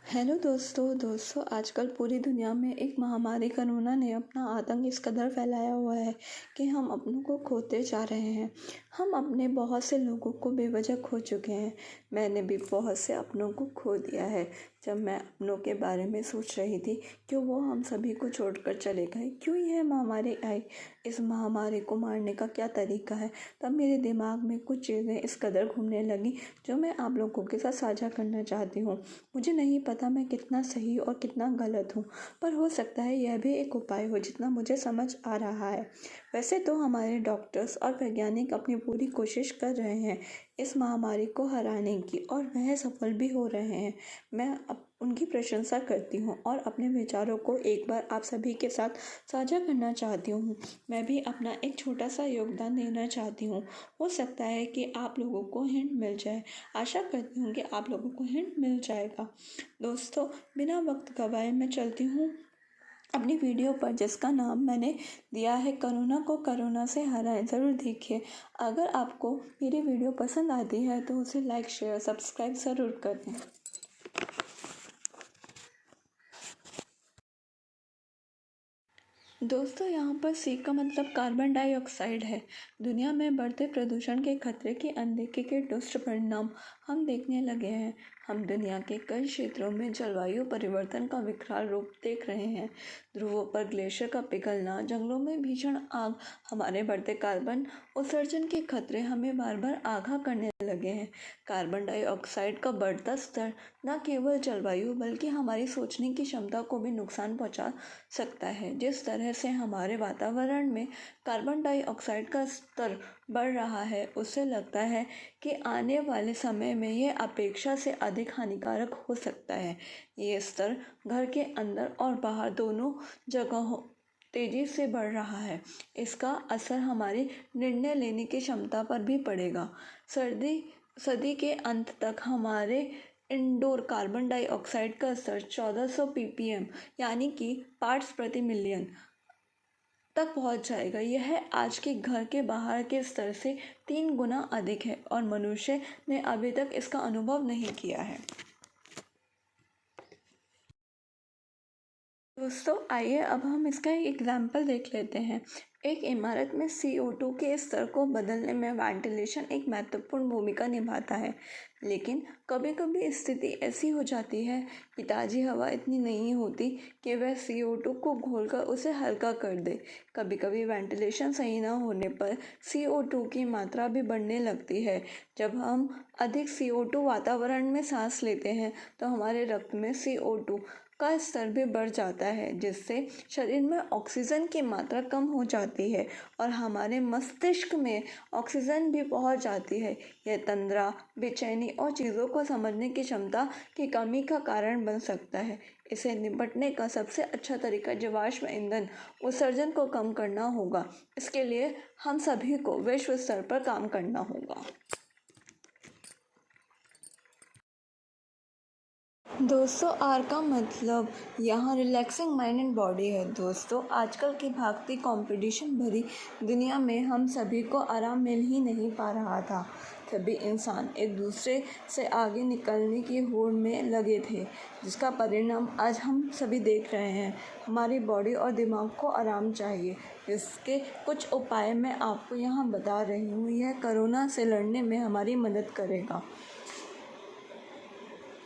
Hello दोस्तों आजकल पूरी दुनिया में एक महामारी कोरोना ने अपना आतंक इस कदर फैलाया हुआ है कि हम अपनों को खोते जा रहे हैं। हम अपने बहुत से लोगों को बेवजह खो चुके हैं। मैंने भी बहुत से अपनों को खो दिया है। जब मैं अपनों के बारे में सोच रही थी कि वो हम सभी को छोड़कर चले गए, क्यों यह महामारी आई, इस महामारी को मारने का क्या तरीका है, तब मेरे दिमाग में कुछ चीज़ें इस कदर घूमने लगी जो मैं आप लोगों के साथ साझा करना चाहती हूँ। मुझे नहीं पता मैं कितना सही और कितना गलत हूँ, पर हो सकता है यह भी एक उपाय हो जितना मुझे समझ आ रहा है। वैसे तो हमारे डॉक्टर्स और वैज्ञानिक अपनी पूरी कोशिश कर रहे हैं इस महामारी को हराने की, और वह सफल भी हो रहे हैं। मैं उनकी प्रशंसा करती हूँ और अपने विचारों को एक बार आप सभी के साथ साझा करना चाहती हूँ। मैं भी अपना एक छोटा सा योगदान देना चाहती हूँ। हो सकता है कि आप लोगों को हिंट मिल जाए। आशा करती हूँ कि आप लोगों को हिंट मिल जाएगा। दोस्तों, बिना वक्त गवाए मैं चलती हूँ अपनी वीडियो पर, जिसका नाम मैंने दिया है कोरोना को कोरोना से हराएं। ज़रूर देखिए। अगर आपको मेरी वीडियो पसंद आती है तो उसे लाइक शेयर सब्सक्राइब ज़रूर कर दें। दोस्तों, यहाँ पर सी का मतलब कार्बन डाइऑक्साइड है। दुनिया में बढ़ते प्रदूषण के खतरे की अनदेखी के दुष्परिणाम हम देखने लगे हैं। हम दुनिया के कई क्षेत्रों में जलवायु परिवर्तन का विकराल रूप देख रहे हैं। ध्रुवों पर ग्लेशियर का पिघलना, जंगलों में भीषण आग, हमारे बढ़ते कार्बन उत्सर्जन के खतरे हमें बार बार आगाह करने लगे हैं। कार्बन डाइऑक्साइड का बढ़ता स्तर न केवल जलवायु बल्कि हमारी सोचने की क्षमता को भी नुकसान पहुंचा सकता है। जिस तरह से हमारे वातावरण में कार्बन डाइऑक्साइड का स्तर बढ़ रहा है, उससे लगता है कि आने वाले समय में यह अपेक्षा से अधिक हानिकारक हो सकता है। ये स्तर घर के अंदर और बाहर दोनों जगहों तेजी से बढ़ रहा है। इसका असर हमारी निर्णय लेने की क्षमता पर भी पड़ेगा। सदी के अंत तक हमारे इंडोर कार्बन डाइऑक्साइड का स्तर 1400 ppm यानी कि पार्ट्स प्रति मिलियन तक पहुंच जाएगा। यह आज के घर के बाहर के स्तर से 3 गुना अधिक है और मनुष्य ने अभी तक इसका अनुभव नहीं किया है। दोस्तों, आइए अब हम इसका एक एग्जाम्पल देख लेते हैं। एक इमारत में CO2 के स्तर को बदलने में वेंटिलेशन एक महत्वपूर्ण भूमिका निभाता है, लेकिन कभी कभी स्थिति ऐसी हो जाती है कि ताज़ी हवा इतनी नहीं होती कि वह CO2 को घोलकर उसे हल्का कर दे। कभी कभी वेंटिलेशन सही न होने पर CO2 की मात्रा भी बढ़ने लगती है। जब हम अधिक CO2 वातावरण में सांस लेते हैं तो हमारे रक्त में CO2 का स्तर भी बढ़ जाता है, जिससे शरीर में ऑक्सीजन की मात्रा कम हो जाती है और हमारे मस्तिष्क में ऑक्सीजन भी पहुंच जाती है। यह तंद्रा, बेचैनी और चीज़ों को समझने की क्षमता की कमी का कारण बन सकता है। इसे निपटने का सबसे अच्छा तरीका जीवाश्म ईंधन उत्सर्जन को कम करना होगा। इसके लिए हम सभी को विश्व स्तर पर काम करना होगा। दोस्तों, आर का मतलब यहाँ रिलैक्सिंग माइंड एंड बॉडी है। दोस्तों, आजकल की भागती कंपटीशन भरी दुनिया में हम सभी को आराम मिल ही नहीं पा रहा था। सभी इंसान एक दूसरे से आगे निकलने की होड़ में लगे थे, जिसका परिणाम आज हम सभी देख रहे हैं। हमारी बॉडी और दिमाग को आराम चाहिए। इसके कुछ उपाय मैं आपको यहाँ बता रही हूँ। यह कोरोना से लड़ने में हमारी मदद करेगा।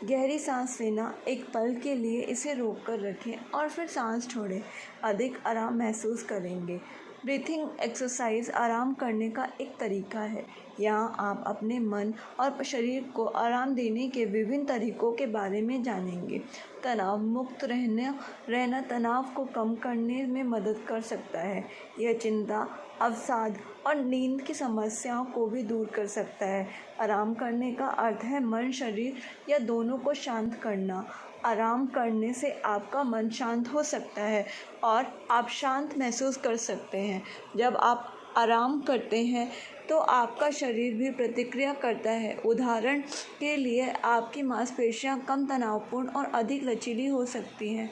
गहरी सांस लेना, एक पल के लिए इसे रोक कर रखें और फिर सांस छोड़ें। अधिक आराम महसूस करेंगे। ब्रीथिंग एक्सरसाइज आराम करने का एक तरीका है। यहाँ आप अपने मन और शरीर को आराम देने के विभिन्न तरीकों के बारे में जानेंगे। तनाव मुक्त रहना तनाव को कम करने में मदद कर सकता है। यह चिंता, अवसाद और नींद की समस्याओं को भी दूर कर सकता है। आराम करने का अर्थ है मन, शरीर या दोनों को शांत करना। आराम करने से आपका मन शांत हो सकता है और आप शांत महसूस कर सकते हैं। जब आप आराम करते हैं तो आपका शरीर भी प्रतिक्रिया करता है। उदाहरण के लिए, आपकी मांसपेशियां कम तनावपूर्ण और अधिक लचीली हो सकती हैं।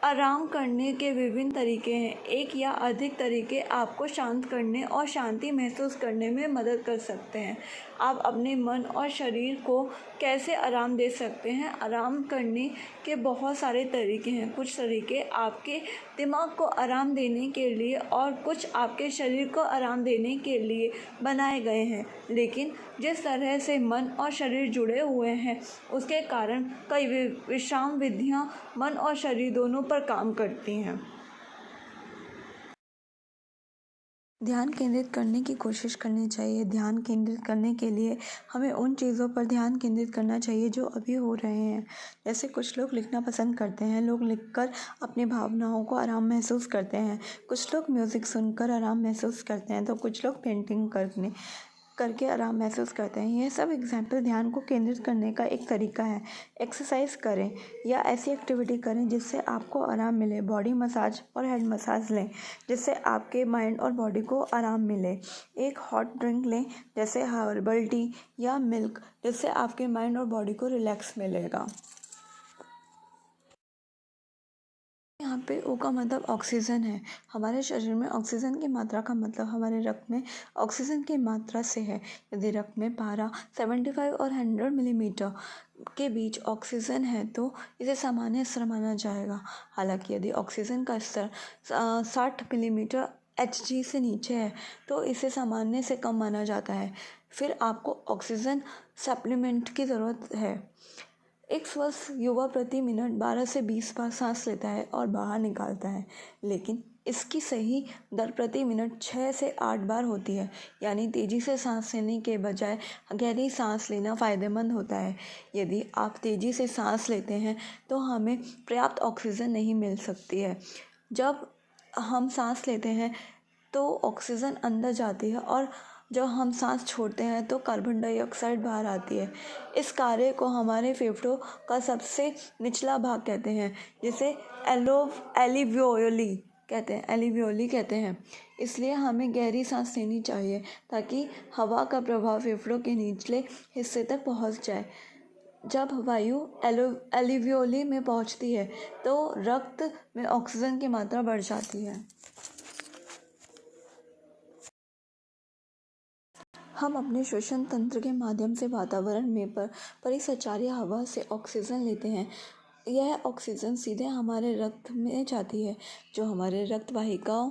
आराम करने के विभिन्न तरीके हैं। एक या अधिक तरीके आपको शांत करने और शांति महसूस करने में मदद कर सकते हैं। आप अपने मन और शरीर को कैसे आराम दे सकते हैं? आराम करने के बहुत सारे तरीके हैं। कुछ तरीके आपके दिमाग को आराम देने के लिए और कुछ आपके शरीर को आराम देने के लिए बनाए गए हैं। लेकिन जिस तरह से मन और शरीर जुड़े हुए हैं, उसके कारण कई विश्राम विधियाँ मन और शरीर दोनों पर काम करती हैं। ध्यान केंद्रित करने की कोशिश करनी चाहिए। ध्यान केंद्रित करने के लिए हमें उन चीज़ों पर ध्यान केंद्रित करना चाहिए जो अभी हो रहे हैं। जैसे कुछ लोग लिखना पसंद करते हैं, लोग लिखकर अपनी भावनाओं को आराम महसूस करते हैं। कुछ लोग म्यूज़िक सुनकर आराम महसूस करते हैं, तो कुछ लोग पेंटिंग करके आराम महसूस करते हैं। यह सब एग्जाम्पल ध्यान को केंद्रित करने का एक तरीका है। एक्सरसाइज करें या ऐसी एक्टिविटी करें जिससे आपको आराम मिले। बॉडी मसाज और हेड मसाज लें जिससे आपके माइंड और बॉडी को आराम मिले। एक हॉट ड्रिंक लें जैसे हर्बल टी या मिल्क, जिससे आपके माइंड और बॉडी को रिलैक्स मिलेगा। यहाँ पे ओ का मतलब ऑक्सीजन है। हमारे शरीर में ऑक्सीजन की मात्रा का मतलब हमारे रक्त में ऑक्सीजन की मात्रा से है। यदि रक्त में पारा 75 और 100 मिलीमीटर के बीच ऑक्सीजन है तो इसे सामान्य स्तर माना जाएगा। हालांकि यदि ऑक्सीजन का स्तर 60 मिलीमीटर Hg से नीचे है तो इसे सामान्य से कम माना जाता है। फिर आपको ऑक्सीजन सप्लीमेंट की ज़रूरत है। एक स्वस्थ युवा प्रति मिनट 12 से 20 बार सांस लेता है और बाहर निकालता है, लेकिन इसकी सही दर प्रति मिनट 6 से 8 बार होती है। यानी तेज़ी से सांस लेने के बजाय गहरी सांस लेना फ़ायदेमंद होता है। यदि आप तेज़ी से सांस लेते हैं तो हमें पर्याप्त ऑक्सीजन नहीं मिल सकती है। जब हम सांस लेते हैं तो ऑक्सीजन अंदर जाती है और जब हम सांस छोड़ते हैं तो कार्बन डाइऑक्साइड बाहर आती है। इस कार्य को हमारे फेफड़ों का सबसे निचला भाग कहते हैं, जिसे एलिवियोली कहते हैं। इसलिए हमें गहरी सांस लेनी चाहिए ताकि हवा का प्रभाव फेफड़ों के निचले हिस्से तक पहुंच जाए। जब वायु एलिवियोली में पहुंचती है तो रक्त में ऑक्सीजन की मात्रा बढ़ जाती है। हम अपने श्वसन तंत्र के माध्यम से वातावरण में परिसंचारी हवा से ऑक्सीजन लेते हैं। यह ऑक्सीजन सीधे हमारे रक्त में जाती है, जो हमारे रक्त वाहिकाओं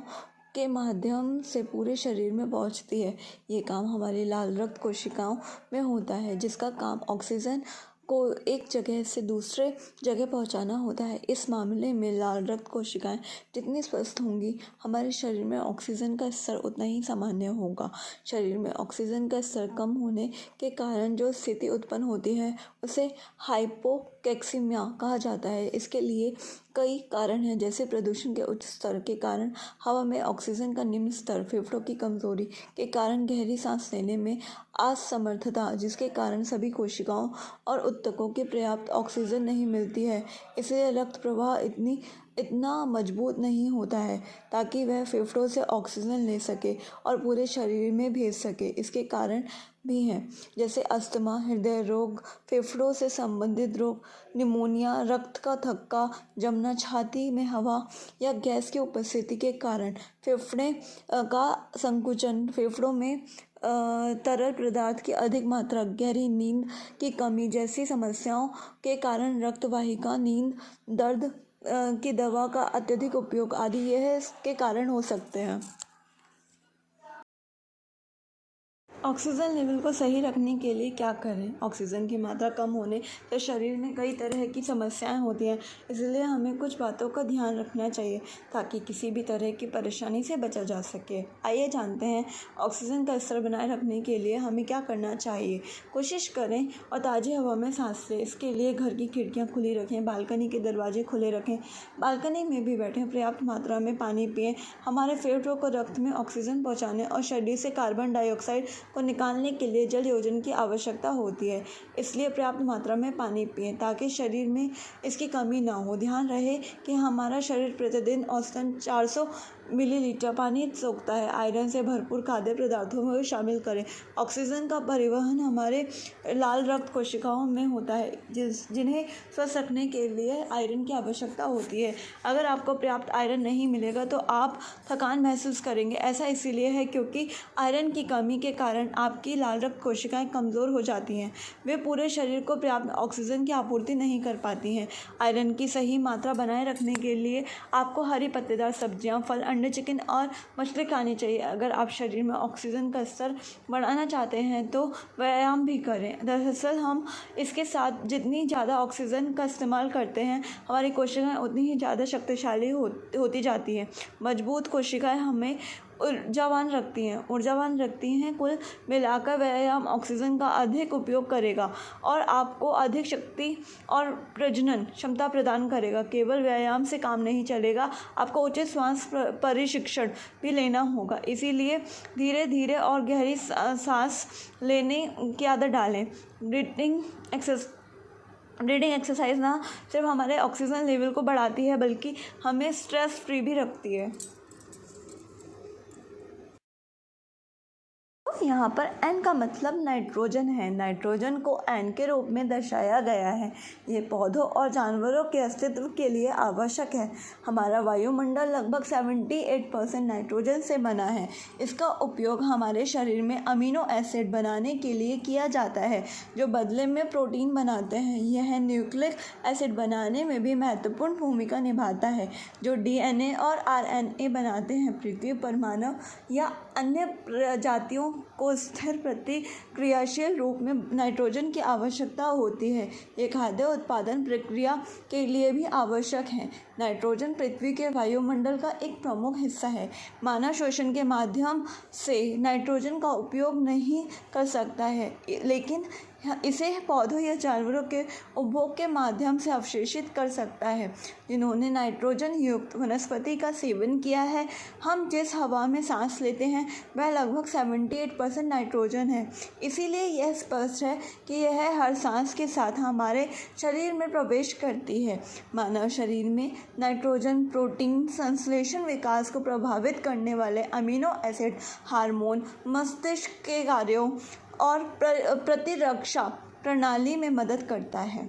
के माध्यम से पूरे शरीर में पहुंचती है। ये काम हमारी लाल रक्त कोशिकाओं में होता है, जिसका काम ऑक्सीजन को एक जगह से दूसरे जगह पहुंचाना होता है। इस मामले में लाल रक्त कोशिकाएं जितनी स्वस्थ होंगी, हमारे शरीर में ऑक्सीजन का स्तर उतना ही सामान्य होगा। शरीर में ऑक्सीजन का स्तर कम होने के कारण जो स्थिति उत्पन्न होती है उसे हाइपोकैक्सीमिया कहा जाता है। इसके लिए कई कारण हैं, जैसे प्रदूषण के उच्च स्तर के कारण हवा में ऑक्सीजन का निम्न स्तर, फेफड़ों की कमजोरी के कारण गहरी सांस लेने में असमर्थता, जिसके कारण सभी कोशिकाओं और ऊतकों को पर्याप्त ऑक्सीजन नहीं मिलती है। इसलिए रक्त प्रवाह इतना मजबूत नहीं होता है ताकि वह फेफड़ों से ऑक्सीजन ले सके और पूरे शरीर में भेज सके। इसके कारण भी हैं, जैसे अस्थमा, हृदय रोग, फेफड़ों से संबंधित रोग, निमोनिया, रक्त का थक्का जमना, छाती में हवा या गैस की उपस्थिति के कारण फेफड़े का संकुचन, फेफड़ों में तरल पदार्थ की अधिक मात्रा, गहरी नींद की कमी जैसी समस्याओं के कारण रक्त वाहिका, नींद, दर्द की दवा का अत्यधिक उपयोग आदि यह इसके कारण हो सकते हैं। ऑक्सीजन लेवल को सही रखने के लिए क्या करें? ऑक्सीजन की मात्रा कम होने से शरीर में कई तरह की समस्याएं होती हैं, इसलिए हमें कुछ बातों का ध्यान रखना चाहिए ताकि किसी भी तरह की परेशानी से बचा जा सके। आइए जानते हैं ऑक्सीजन का स्तर बनाए रखने के लिए हमें क्या करना चाहिए। कोशिश करें और ताज़ी हवा में सांस लें। इसके लिए घर की खिड़कियाँ खुली रखें, बालकनी के दरवाजे खुले रखें, बालकनी में भी बैठें, पर्याप्त मात्रा में पानी पिएँ। हमारे फेफड़ों को रक्त में ऑक्सीजन पहुँचाने और शरीर से कार्बन डाइऑक्साइड को निकालने के लिए जल योजन की आवश्यकता होती है, इसलिए पर्याप्त मात्रा में पानी पिएं ताकि शरीर में इसकी कमी ना हो। ध्यान रहे कि हमारा शरीर प्रतिदिन औसतन 400 मिलीलीटर पानी सोखता है। आयरन से भरपूर खाद्य पदार्थों में शामिल करें। ऑक्सीजन का परिवहन हमारे लाल रक्त कोशिकाओं में होता है जिन्हें स्वस्थ रखने के लिए आयरन की आवश्यकता होती है। अगर आपको पर्याप्त आयरन नहीं मिलेगा तो आप थकान महसूस करेंगे। ऐसा इसीलिए है क्योंकि आयरन की कमी के कारण आपकी लाल रक्त कोशिकाएं कमज़ोर हो जाती हैं। वे पूरे शरीर को पर्याप्त ऑक्सीजन की आपूर्ति नहीं कर पाती हैं। आयरन की सही मात्रा बनाए रखने के लिए आपको हरी पत्तेदार सब्जियां, फल, अंडे, चिकन और मछली खानी चाहिए। अगर आप शरीर में ऑक्सीजन का स्तर बढ़ाना चाहते हैं तो व्यायाम भी करें। दरअसल हम इसके साथ जितनी ज़्यादा ऑक्सीजन का इस्तेमाल करते हैं हमारी कोशिकाएं उतनी ही ज़्यादा शक्तिशाली होती जाती हैं। मजबूत कोशिकाएं हमें ऊर्जावान रखती हैं। कुल मिलाकर व्यायाम ऑक्सीजन का अधिक उपयोग करेगा और आपको अधिक शक्ति और प्रजनन क्षमता प्रदान करेगा। केवल व्यायाम से काम नहीं चलेगा, आपको उचित श्वास प्रशिक्षण भी लेना होगा। इसीलिए धीरे धीरे और गहरी सांस लेने की आदत डालें। ब्रीदिंग एक्सरसाइज ना सिर्फ हमारे ऑक्सीजन लेवल को बढ़ाती है बल्कि हमें स्ट्रेस फ्री भी रखती है। यहाँ पर N का मतलब नाइट्रोजन है। नाइट्रोजन को N के रूप में दर्शाया गया है। ये पौधों और जानवरों के अस्तित्व के लिए आवश्यक है। हमारा वायुमंडल लगभग 78% नाइट्रोजन से बना है। इसका उपयोग हमारे शरीर में अमीनो एसिड बनाने के लिए किया जाता है जो बदले में प्रोटीन बनाते हैं। यह न्यूक्लिक एसिड बनाने में भी महत्वपूर्ण भूमिका निभाता है जो DNA और RNA बनाते हैं। पृथ्वी पर मानव या अन्य प्रजातियों को स्थिर प्रतिक्रियाशील रूप में नाइट्रोजन की आवश्यकता होती है। ये खाद्य उत्पादन प्रक्रिया के लिए भी आवश्यक है। नाइट्रोजन पृथ्वी के वायुमंडल का एक प्रमुख हिस्सा है। मानव श्वसन के माध्यम से नाइट्रोजन का उपयोग नहीं कर सकता है, लेकिन इसे पौधों या जानवरों के उपभोग के माध्यम से अवशोषित कर सकता है। जिन्होंने नाइट्रोजन युक्त वनस्पति का सेवन किया है, हम जिस हवा में सांस लेते हैं वह लगभग 78% नाइट्रोजन है। इसीलिए यह स्पष्ट है कि यह हर सांस के साथ हमारे शरीर में प्रवेश करती है। मानव शरीर में नाइट्रोजन प्रोटीन संश्लेषण विकास को प्रभावित करने वाले अमीनो एसिड, हार्मोन, मस्तिष्क के कार्यों और प्रतिरक्षा प्रणाली में मदद करता है।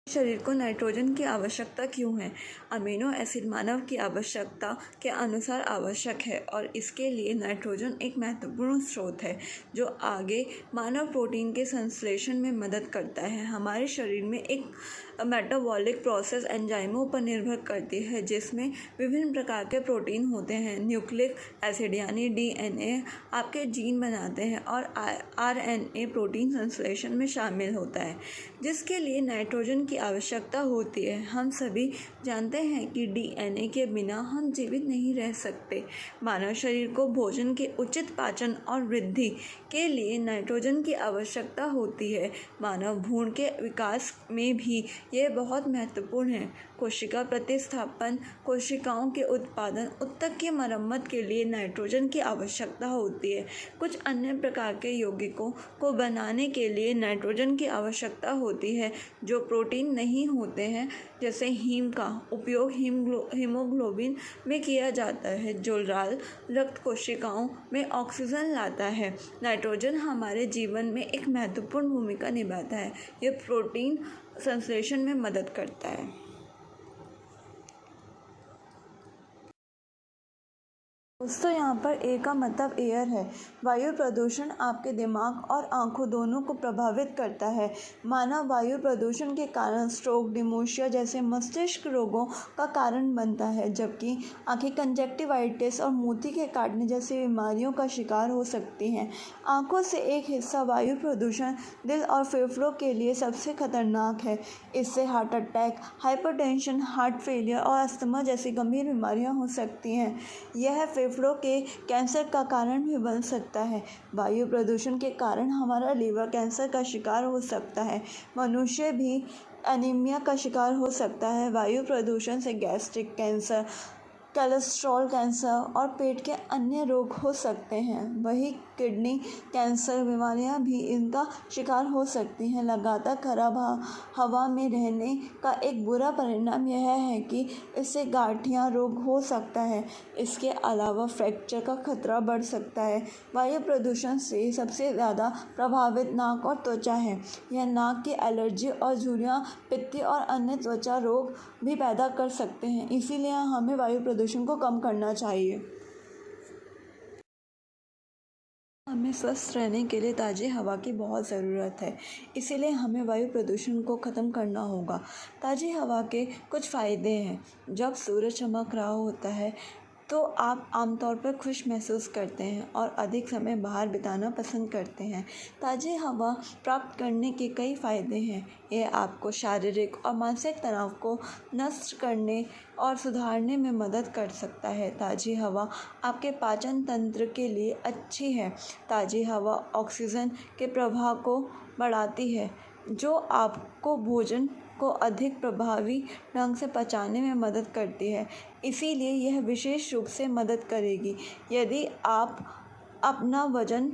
शरीर को नाइट्रोजन की आवश्यकता क्यों है? अमीनो एसिड मानव की आवश्यकता के अनुसार आवश्यक है और इसके लिए नाइट्रोजन एक महत्वपूर्ण स्रोत है जो आगे मानव प्रोटीन के संश्लेषण में मदद करता है। हमारे शरीर में एक मेटाबॉलिक प्रोसेस एंजाइमों पर निर्भर करती है जिसमें विभिन्न प्रकार के प्रोटीन होते हैं। न्यूक्लिक एसिड यानी DNA आपके जीन बनाते हैं और RNA प्रोटीन संश्लेषण में शामिल होता है जिसके लिए नाइट्रोजन की आवश्यकता होती है। हम सभी जानते हैं कि DNA के बिना हम जीवित नहीं रह सकते। मानव शरीर को भोजन के उचित पाचन और वृद्धि के लिए नाइट्रोजन की आवश्यकता होती है। मानव भ्रूण के विकास में भी यह बहुत महत्वपूर्ण है। कोशिका प्रतिस्थापन, कोशिकाओं के उत्पादन, ऊतक की मरम्मत के लिए नाइट्रोजन की आवश्यकता होती है। कुछ अन्य प्रकार के यौगिकों को बनाने के लिए नाइट्रोजन की आवश्यकता होती है जो प्रोटीन नहीं होते हैं। जैसे हीम का उपयोग हीमोग्लोबिन में किया जाता है जो लाल रक्त कोशिकाओं में ऑक्सीजन लाता है। नाइट्रोजन हमारे जीवन में एक महत्वपूर्ण भूमिका निभाता है। यह प्रोटीन संश्लेषण में मदद करता है। दोस्तों यहाँ पर ए का मतलब एयर है। वायु प्रदूषण आपके दिमाग और आँखों दोनों को प्रभावित करता है। मानव वायु प्रदूषण के कारण स्ट्रोक, डिमेंशिया जैसे मस्तिष्क रोगों का कारण बनता है, जबकि आँखें कंजक्टिवाइटिस और मोती के काटने जैसी बीमारियों का शिकार हो सकती हैं। आँखों से एक हिस्सा वायु प्रदूषण दिल और फेफड़ों के लिए सबसे खतरनाक है। इससे heart attack, hypertension, heart failure और अस्थमा जैसी गंभीर बीमारियाँ हो सकती हैं। यह फेफड़ों के कैंसर का कारण भी बन सकता है। वायु प्रदूषण के कारण हमारा लीवर कैंसर का शिकार हो सकता है। मनुष्य भी एनीमिया का शिकार हो सकता है। वायु प्रदूषण से गैस्ट्रिक कैंसर, कोलेस्ट्रॉल कैंसर और पेट के अन्य रोग हो सकते हैं। वहीं किडनी कैंसर बीमारियां भी इनका शिकार हो सकती हैं। लगातार खराब हवा में रहने का एक बुरा परिणाम यह है कि इससे गठिया रोग हो सकता है। इसके अलावा फ्रैक्चर का खतरा बढ़ सकता है। वायु प्रदूषण से सबसे ज़्यादा प्रभावित नाक और त्वचा है। यह नाक की एलर्जी और झुर्रियाँ, पित्ती और अन्य त्वचा रोग भी पैदा कर सकते हैं। इसीलिए हमें वायु प्रदूषण को कम करना चाहिए। हमें स्वस्थ रहने के लिए ताज़ी हवा की बहुत ज़रूरत है, इसीलिए हमें वायु प्रदूषण को ख़त्म करना होगा। ताज़ी हवा के कुछ फ़ायदे हैं। जब सूरज चमक रहा होता है तो आप आमतौर पर खुश महसूस करते हैं और अधिक समय बाहर बिताना पसंद करते हैं। ताज़ी हवा प्राप्त करने के कई फ़ायदे हैं। यह आपको शारीरिक और मानसिक तनाव को नष्ट करने और सुधारने में मदद कर सकता है। ताज़ी हवा आपके पाचन तंत्र के लिए अच्छी है। ताज़ी हवा ऑक्सीजन के प्रवाह को बढ़ाती है, जो आपको भोजन को अधिक प्रभावी ढंग से पचाने में मदद करती है। इसीलिए यह विशेष रूप से मदद करेगी यदि आप अपना वज़न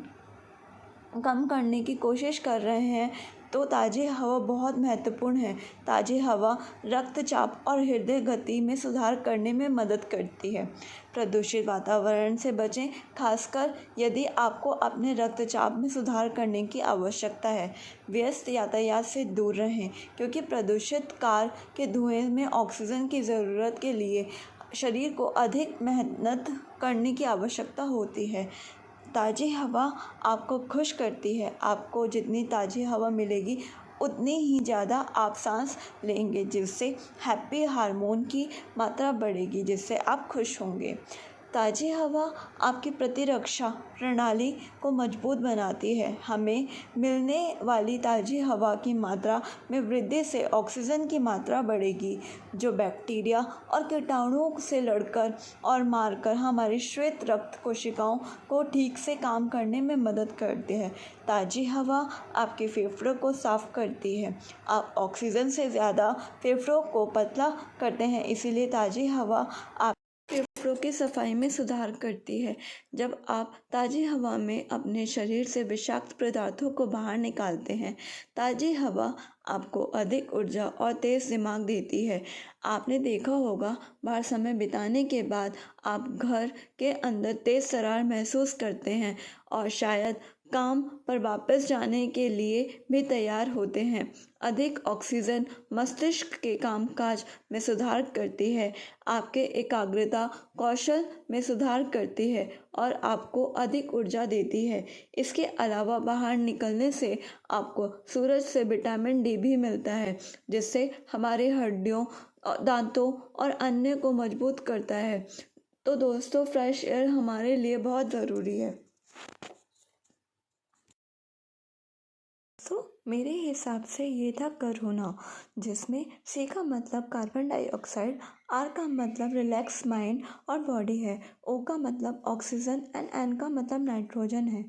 कम करने की कोशिश कर रहे हैं, तो ताज़ी हवा बहुत महत्वपूर्ण है। ताज़ी हवा रक्तचाप और हृदय गति में सुधार करने में मदद करती है। प्रदूषित वातावरण से बचें, खासकर यदि आपको अपने रक्तचाप में सुधार करने की आवश्यकता है। व्यस्त यातायात से दूर रहें, क्योंकि प्रदूषित कार के धुएं में ऑक्सीजन की ज़रूरत के लिए शरीर को अधिक मेहनत करने की आवश्यकता होती है। ताज़ी हवा आपको खुश करती है। आपको जितनी ताज़ी हवा मिलेगी उतनी ही ज़्यादा आप सांस लेंगे, जिससे हैप्पी हार्मोन की मात्रा बढ़ेगी, जिससे आप खुश होंगे। ताज़ी हवा आपकी प्रतिरक्षा प्रणाली को मजबूत बनाती है। हमें मिलने वाली ताज़ी हवा की मात्रा में वृद्धि से ऑक्सीजन की मात्रा बढ़ेगी, जो बैक्टीरिया और कीटाणुओं से लड़कर और मारकर हमारी श्वेत रक्त कोशिकाओं को ठीक से काम करने में मदद करती है। ताज़ी हवा आपके फेफड़ों को साफ करती है। आप ऑक्सीजन से ज़्यादा फेफड़ों को पतला करते हैं, इसीलिए ताज़ी हवा फेफड़ों की सफाई में सुधार करती है। जब आप ताज़ी हवा में अपने शरीर से विषाक्त पदार्थों को बाहर निकालते हैं, ताज़ी हवा आपको अधिक ऊर्जा और तेज़ दिमाग देती है। आपने देखा होगा, बाहर समय बिताने के बाद आप घर के अंदर तेज़ तरार महसूस करते हैं और शायद काम पर वापस जाने के लिए भी तैयार होते हैं। अधिक ऑक्सीजन मस्तिष्क के कामकाज में सुधार करती है, आपके एकाग्रता कौशल में सुधार करती है और आपको अधिक ऊर्जा देती है। इसके अलावा बाहर निकलने से आपको सूरज से विटामिन डी भी मिलता है, जिससे हमारे हड्डियों, दांतों और अन्य को मजबूत करता है। तो दोस्तों, फ्रेश एयर हमारे लिए बहुत ज़रूरी है। तो मेरे हिसाब से ये था करोना, जिसमें सी का मतलब कार्बन डाइऑक्साइड, आर का मतलब रिलैक्स माइंड और बॉडी है, ओ का मतलब ऑक्सीजन एंड एन का मतलब नाइट्रोजन है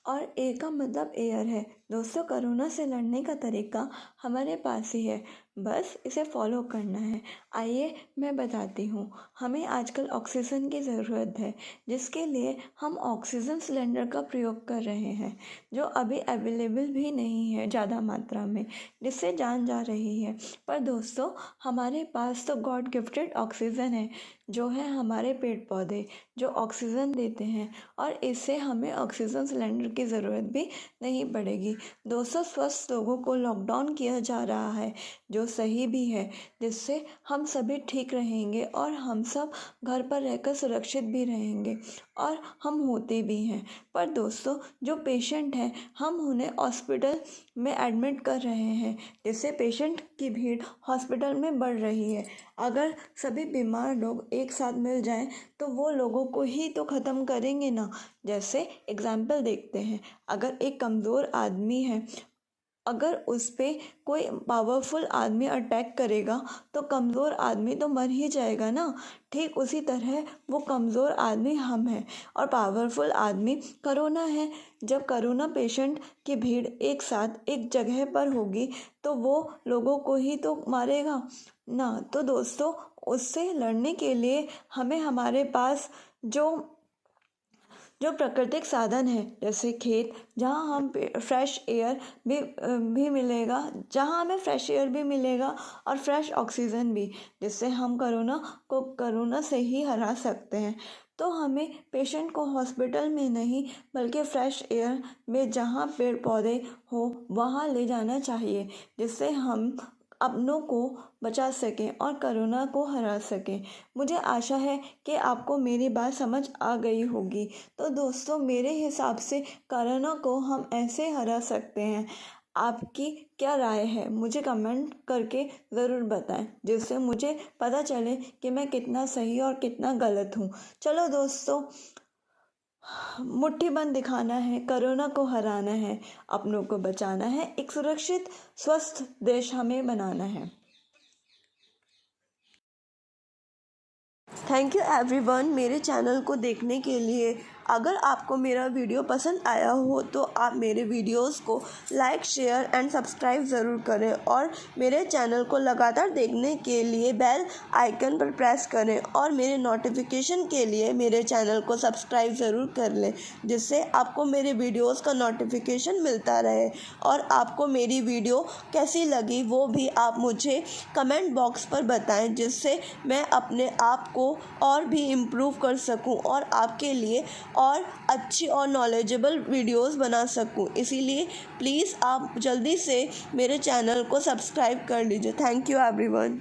और ए का मतलब एयर है। दोस्तों, कोरोना से लड़ने का तरीका हमारे पास ही है, बस इसे फॉलो करना है। आइए मैं बताती हूँ। हमें आजकल ऑक्सीजन की ज़रूरत है, जिसके लिए हम ऑक्सीजन सिलेंडर का प्रयोग कर रहे हैं, जो अभी अवेलेबल भी नहीं है ज़्यादा मात्रा में, जिससे जान जा रही है। पर दोस्तों, हमारे पास तो गॉड गिफ्टेड ऑक्सीजन है, जो है हमारे पेड़ पौधे, जो ऑक्सीजन देते हैं और इससे हमें ऑक्सीजन सिलेंडर की ज़रूरत भी नहीं पड़ेगी। दोस्तों, स्वस्थ लोगों को लॉकडाउन किया जा रहा है, जो सही भी है, जिससे हम सभी ठीक रहेंगे और हम सब घर पर रहकर सुरक्षित भी रहेंगे और हम होते भी हैं। पर दोस्तों, जो पेशेंट हैं, हम उन्हें हॉस्पिटल में एडमिट कर रहे हैं, जिससे पेशेंट की भीड़ हॉस्पिटल में बढ़ रही है। अगर सभी बीमार लोग एक साथ मिल जाएं तो वो लोगों को ही तो ख़त्म करेंगे ना। जैसे एग्जाम्पल देखते हैं, अगर एक कमज़ोर आदमी है, अगर उस पर कोई पावरफुल आदमी अटैक करेगा तो कमज़ोर आदमी तो मर ही जाएगा ना। ठीक उसी तरह वो कमज़ोर आदमी हम हैं और पावरफुल आदमी करोना है। जब करोना पेशेंट की भीड़ एक साथ एक जगह पर होगी तो वो लोगों को ही तो मारेगा ना। तो दोस्तों, उससे लड़ने के लिए हमें हमारे पास जो जो प्राकृतिक साधन है, जैसे खेत, जहाँ हम फ्रेश एयर भी मिलेगा, जहाँ हमें फ्रेश एयर भी मिलेगा और फ्रेश ऑक्सीजन भी, जिससे हम कोरोना से ही हरा सकते हैं। तो हमें पेशेंट को हॉस्पिटल में नहीं बल्कि फ्रेश एयर में, जहाँ पेड़ पौधे हो, वहाँ ले जाना चाहिए, जिससे हम अपनों को बचा सकें और कोरोना को हरा सकें। मुझे आशा है कि आपको मेरी बात समझ आ गई होगी। तो दोस्तों, मेरे हिसाब से कोरोना को हम ऐसे हरा सकते हैं। आपकी क्या राय है, मुझे कमेंट करके ज़रूर बताएं, जिससे मुझे पता चले कि मैं कितना सही और कितना गलत हूँ। चलो दोस्तों, मुट्ठी बंद दिखाना है, कोरोना को हराना है, अपनों को बचाना है, एक सुरक्षित स्वस्थ देश हमें बनाना है। थैंक यू एवरीवन मेरे चैनल को देखने के लिए। अगर आपको मेरा वीडियो पसंद आया हो तो आप मेरे वीडियोस को लाइक, शेयर एंड सब्सक्राइब ज़रूर करें और मेरे चैनल को लगातार देखने के लिए बेल आइकन पर प्रेस करें और मेरे नोटिफिकेशन के लिए मेरे चैनल को सब्सक्राइब ज़रूर कर लें, जिससे आपको मेरे वीडियोस का नोटिफिकेशन मिलता रहे। और आपको मेरी वीडियो कैसी लगी वो भी आप मुझे कमेंट बॉक्स पर बताएं, जिससे मैं अपने आप को और भी इम्प्रूव कर सकूं और आपके लिए और अच्छी और नॉलेजेबल वीडियोस बना सकूं। इसीलिए प्लीज़ आप जल्दी से मेरे चैनल को सब्सक्राइब कर लीजिए। Thank you everyone.